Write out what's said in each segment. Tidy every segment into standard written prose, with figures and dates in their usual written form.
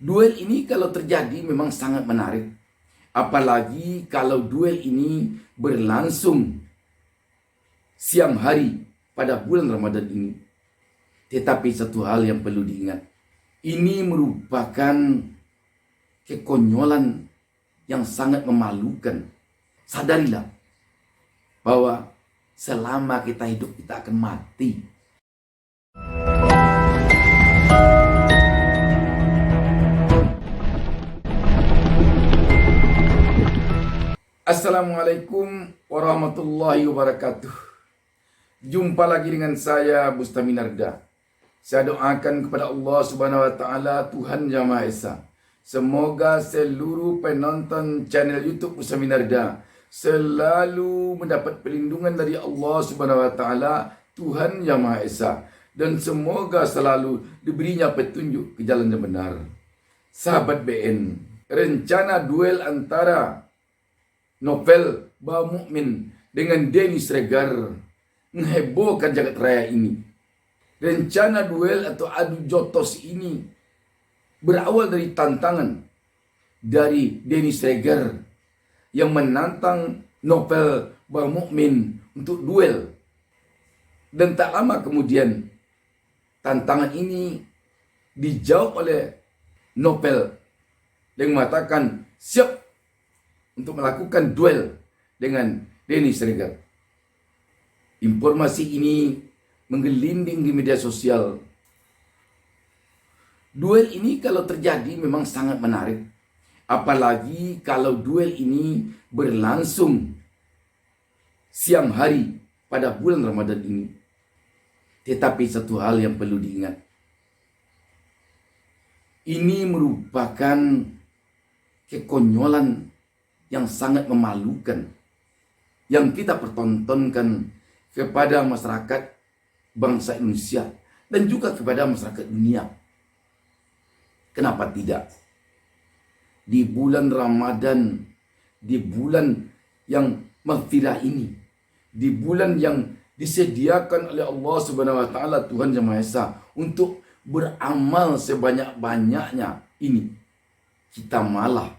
Duel ini kalau terjadi memang sangat menarik. Apalagi kalau duel ini berlangsung siang hari pada bulan Ramadan ini. Tetapi satu hal yang perlu diingat. Ini merupakan kekonyolan yang sangat memalukan. Sadarilah bahwa selama kita hidup kita akan mati. Assalamualaikum warahmatullahi wabarakatuh. Jumpa lagi dengan saya Bustami Narda. Saya doakan kepada Allah Subhanahu wa taala, Tuhan Yang Maha Esa, semoga seluruh penonton channel YouTube Bustami Narda selalu mendapat perlindungan dari Allah Subhanahu wa taala, Tuhan Yang Maha Esa, dan semoga selalu diberinya petunjuk ke jalan yang benar. Sahabat BN, rencana duel antara Novel Bahmumin dengan Denny Sregar menghebohkan jagat raya ini. Rencana duel atau adu jotos ini berawal dari tantangan dari Denny Sregar yang menantang Novel Bahmumin untuk duel. Dan tak lama kemudian tantangan ini dijawab oleh Novel yang mengatakan siap untuk melakukan duel dengan Denny Sregar. Informasi ini menggelinding di media sosial. Duel ini kalau terjadi memang sangat menarik. Apalagi kalau duel ini berlangsung siang hari pada bulan Ramadan ini. Tetapi satu hal yang perlu diingat. Ini merupakan kekonyolan yang sangat memalukan yang kita pertontonkan kepada masyarakat bangsa Indonesia dan juga kepada masyarakat dunia. Kenapa tidak? Di bulan Ramadan, di bulan yang maghfirah ini, di bulan yang disediakan oleh Allah Subhanahu wa taala, Tuhan Yang Maha Esa, untuk beramal sebanyak-banyaknya ini, kita malah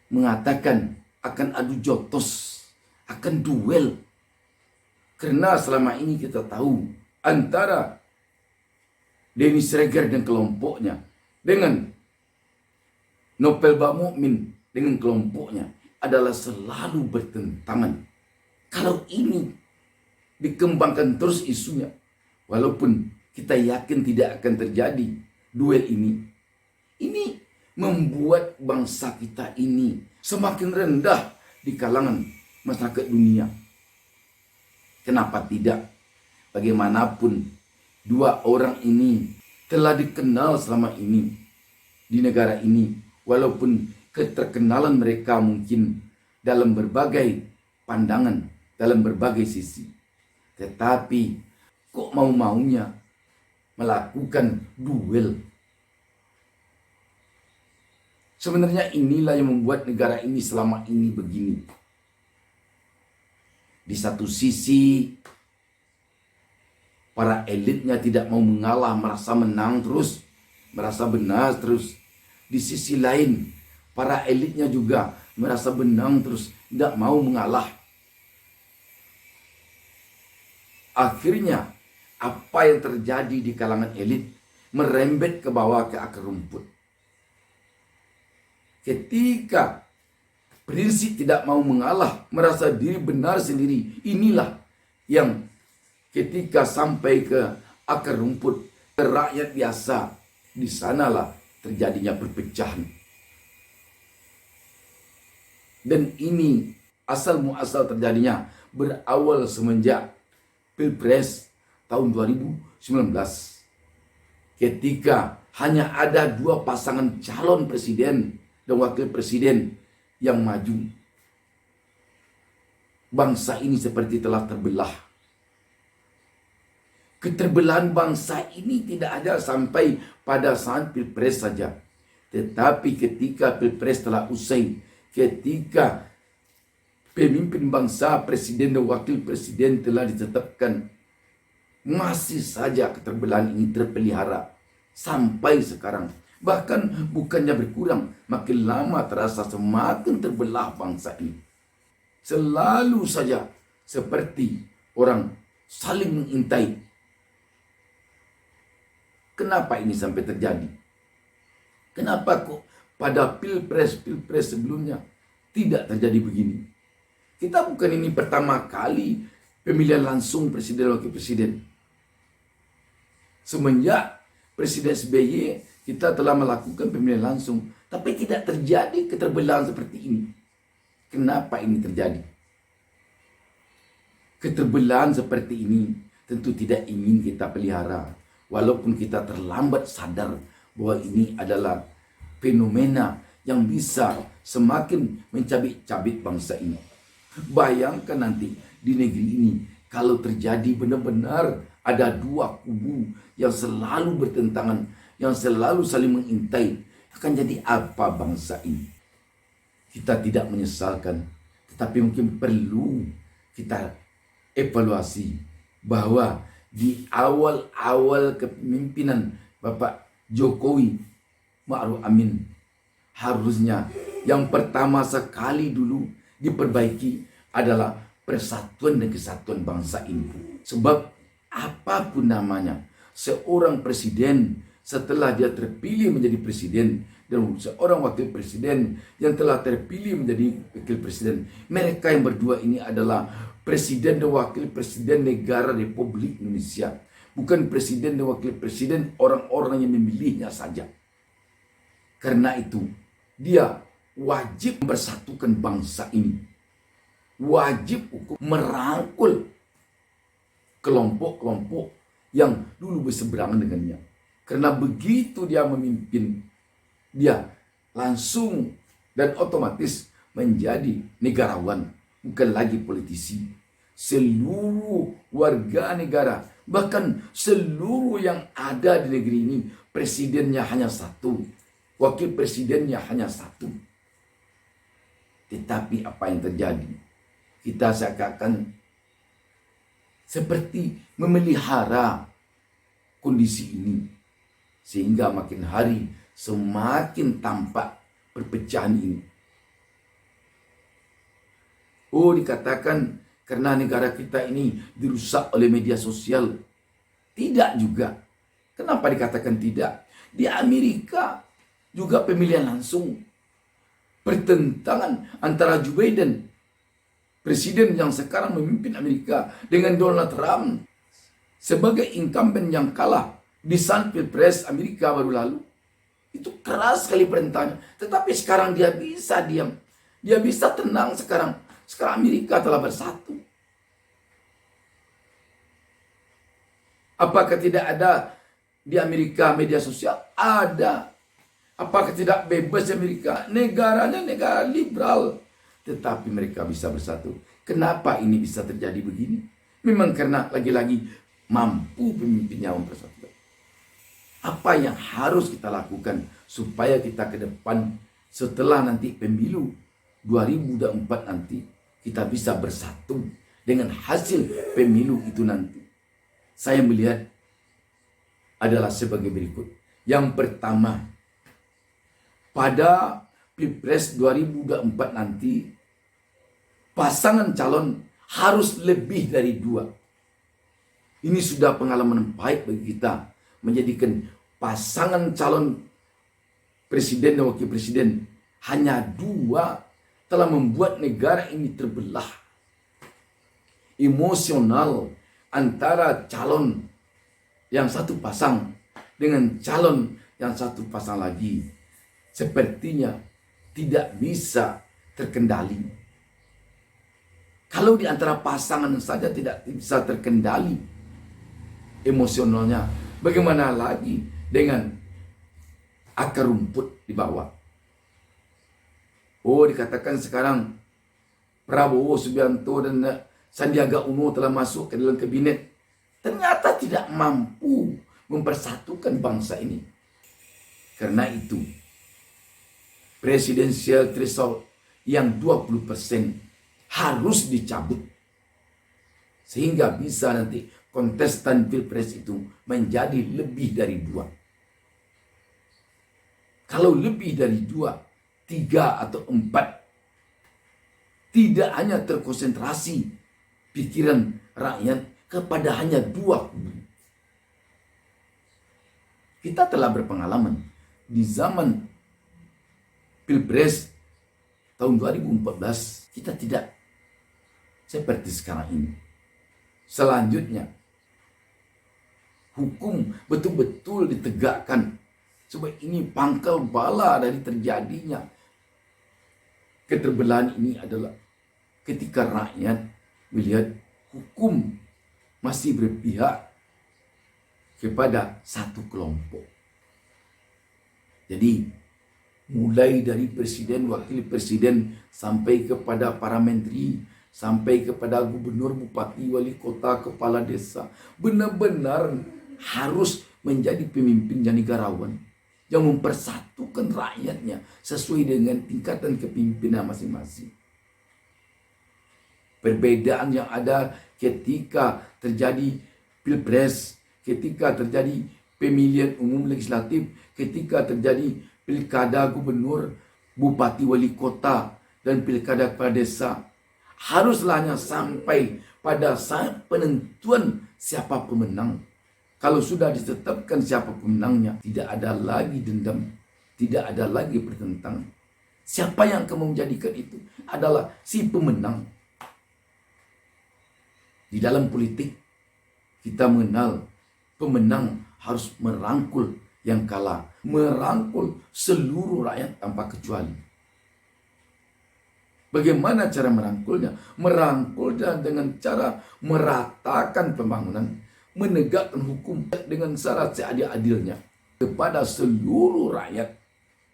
mengatakan akan adu jotos, akan duel. Karena selama ini kita tahu antara Denny Sregar dan kelompoknya dengan Novel Bahmumin dengan kelompoknya adalah selalu bertentangan. Kalau ini dikembangkan terus isunya, walaupun kita yakin tidak akan terjadi duel ini membuat bangsa kita ini semakin rendah di kalangan masyarakat dunia. Kenapa tidak? Bagaimanapun dua orang ini telah dikenal selama ini di negara ini, walaupun keterkenalan mereka mungkin dalam berbagai pandangan, dalam berbagai sisi. Tetapi kok mau-maunya melakukan duel? Sebenarnya inilah yang membuat negara ini selama ini begini. Di satu sisi, para elitnya tidak mau mengalah, merasa menang terus, merasa benar terus. Di sisi lain, para elitnya juga merasa benang terus, tidak mau mengalah. Akhirnya, apa yang terjadi di kalangan elit merembet ke bawah ke akar rumput. Ketika prinsip tidak mau mengalah, merasa diri benar sendiri, inilah yang ketika sampai ke akar rumput, ke rakyat biasa, di sanalah terjadinya perpecahan. Dan ini asal muasal terjadinya berawal semenjak Pilpres tahun 2019. Ketika hanya ada dua pasangan calon presiden dan wakil presiden yang maju, bangsa ini seperti telah terbelah. Keterbelahan bangsa ini tidak ada sampai pada saat Pilpres saja. Tetapi ketika Pilpres telah usai, ketika pemimpin bangsa, presiden dan wakil presiden telah ditetapkan, masih saja keterbelahan ini terpelihara sampai sekarang. Bahkan bukannya berkurang, makin lama terasa semakin terbelah bangsa ini. Selalu saja seperti orang saling mengintai. Kenapa ini sampai terjadi? Kenapa kok pada pilpres sebelumnya tidak terjadi begini? Kita bukan ini pertama kali pemilihan langsung presiden dan wakil presiden. Semenjak Presiden SBY kita telah melakukan pemilihan langsung, tapi tidak terjadi keterbelahan seperti ini. Kenapa ini terjadi? Keterbelahan seperti ini tentu tidak ingin kita pelihara, walaupun kita terlambat sadar bahwa ini adalah fenomena yang bisa semakin mencabik-cabik bangsa ini. Bayangkan nanti di negeri ini kalau terjadi benar-benar ada dua kubu yang selalu bertentangan, yang selalu saling mengintai, akan jadi apa bangsa ini? Kita tidak menyesalkan, tetapi mungkin perlu kita evaluasi bahwa di awal-awal kepemimpinan Bapak Jokowi Ma'ruf Amin, harusnya yang pertama sekali dulu diperbaiki adalah persatuan dan kesatuan bangsa ini. Sebab apapun namanya, seorang presiden setelah dia terpilih menjadi presiden dan seorang wakil presiden yang telah terpilih menjadi wakil presiden, mereka yang berdua ini adalah presiden dan wakil presiden negara Republik Indonesia, bukan presiden dan wakil presiden orang-orang yang memilihnya saja. Karena itu dia wajib mempersatukan bangsa ini, wajib merangkul kelompok-kelompok yang dulu berseberangan dengannya. Karena begitu dia memimpin, dia langsung dan otomatis menjadi negarawan, bukan lagi politisi. Seluruh warga negara, bahkan seluruh yang ada di negeri ini, presidennya hanya satu, wakil presidennya hanya satu. Tetapi apa yang terjadi? Kita seakan seperti memelihara kondisi ini, sehingga makin hari semakin tampak perpecahan ini. Oh, dikatakan karena negara kita ini dirusak oleh media sosial. Tidak juga. Kenapa dikatakan tidak? Di Amerika juga pemilihan langsung. Pertentangan antara Joe Biden, presiden yang sekarang memimpin Amerika, dengan Donald Trump sebagai incumbent yang kalah di San Pilpres Amerika baru lalu. Itu keras sekali perintahnya. Tetapi sekarang dia bisa diam. Dia bisa tenang sekarang. Sekarang Amerika telah bersatu. Apakah tidak ada di Amerika media sosial? Ada. Apakah tidak bebas di Amerika? Negaranya negara liberal. Tetapi mereka bisa bersatu. Kenapa ini bisa terjadi begini? Memang karena lagi-lagi mampu pemimpinnya mempersatukan. Apa yang harus kita lakukan supaya kita ke depan setelah nanti pemilu 2024 nanti kita bisa bersatu dengan hasil pemilu itu nanti? Saya melihat adalah sebagai berikut. Yang pertama, pada Pilpres 2024 nanti pasangan calon harus lebih dari 2. Ini sudah pengalaman baik bagi kita, menjadikan pasangan calon presiden dan wakil presiden hanya 2 telah membuat negara ini terbelah. Emosional antara calon yang satu pasang dengan calon yang satu pasang lagi sepertinya tidak bisa terkendali. Kalau di antara pasangan saja tidak bisa terkendali emosionalnya, bagaimana lagi dengan akar rumput di bawah? Oh, dikatakan sekarang Prabowo Subianto dan Sandiaga Uno telah masuk ke dalam kabinet. Ternyata tidak mampu mempersatukan bangsa ini. Karena itu, presidensial threshold yang 20% harus dicabut. Sehingga bisa nanti kontestan pilpres itu menjadi lebih dari 2. Kalau lebih dari 2, 3 atau 4, tidak hanya terkonsentrasi pikiran rakyat kepada hanya 2 kubu. Kita telah berpengalaman di zaman Pilpres tahun 2014, kita tidak seperti sekarang ini. Selanjutnya, hukum betul-betul ditegakkan, sebab ini pangkal bala dari terjadinya keterbelahan ini adalah ketika rakyat melihat hukum masih berpihak kepada satu kelompok. Jadi mulai dari presiden, wakil presiden, sampai kepada para menteri, sampai kepada gubernur, bupati, wali kota, kepala desa, benar-benar harus menjadi pemimpin dan negarawan yang mempersatukan rakyatnya sesuai dengan tingkatan kepemimpinan masing-masing. Perbedaan yang ada ketika terjadi pilpres, ketika terjadi pemilihan umum legislatif, ketika terjadi pilkada gubernur, bupati, wali kota, dan pilkada kepala desa, haruslah hanya sampai pada saat penentuan siapa pemenang. Kalau sudah ditetapkan siapa pemenangnya, tidak ada lagi dendam, tidak ada lagi pertentangan. Siapa yang akan menjadikan itu adalah si pemenang. Di dalam politik, kita mengenal pemenang harus merangkul yang kalah, merangkul seluruh rakyat tanpa kecuali. Bagaimana cara merangkulnya? Merangkulnya dengan cara meratakan pembangunan, menegakkan hukum dengan syarat seadil-adilnya kepada seluruh rakyat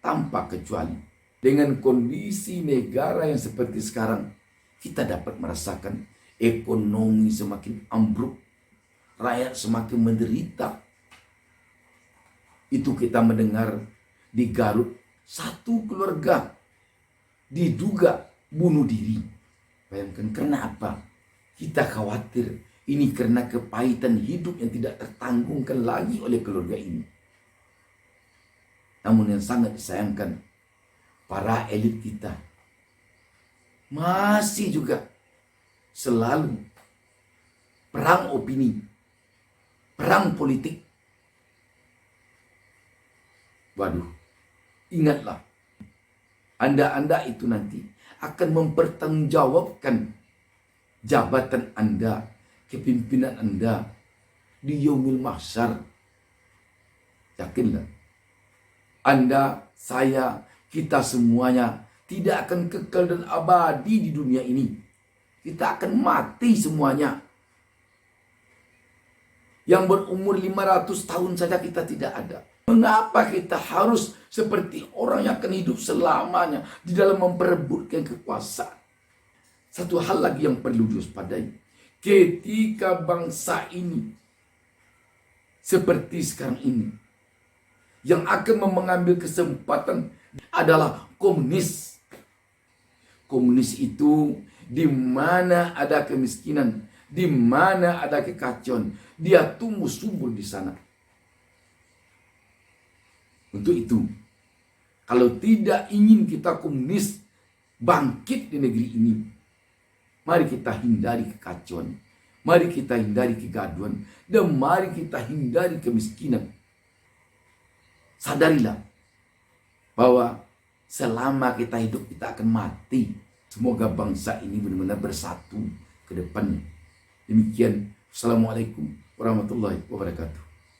tanpa kecuali. Dengan kondisi negara yang seperti sekarang, kita dapat merasakan ekonomi semakin ambruk, rakyat semakin menderita. Itu kita mendengar di Garut, satu keluarga diduga bunuh diri. Bayangkan, kenapa? Kita khawatir ini karena kepahitan hidup yang tidak tertanggungkan lagi oleh keluarga ini. Namun yang sangat disayangkan, para elit kita masih juga selalu perang opini, perang politik. Waduh, ingatlah, Anda itu nanti akan mempertanggungjawabkan jabatan Anda, kepimpinan Anda di yaumil mahsyar. Yakinlah, Anda, saya, kita semuanya tidak akan kekal dan abadi di dunia ini. Kita akan mati semuanya. Yang berumur 500 tahun saja kita tidak ada. Mengapa kita harus seperti orang yang akan hidup selamanya di dalam memperebutkan kekuasaan? Satu hal lagi yang perlu diwaspadai. Ketika bangsa ini seperti sekarang ini, yang akan mengambil kesempatan adalah komunis. Komunis itu di mana ada kemiskinan, di mana ada kekacauan, dia tumbuh subur di sana. Untuk itu, kalau tidak ingin kita komunis bangkit di negeri ini, mari kita hindari kekacauan, mari kita hindari kegaduhan, dan mari kita hindari kemiskinan. Sadarilah bahwa selama kita hidup kita akan mati. Semoga bangsa ini benar-benar bersatu ke depannya. Demikian. Assalamualaikum warahmatullahi wabarakatuh.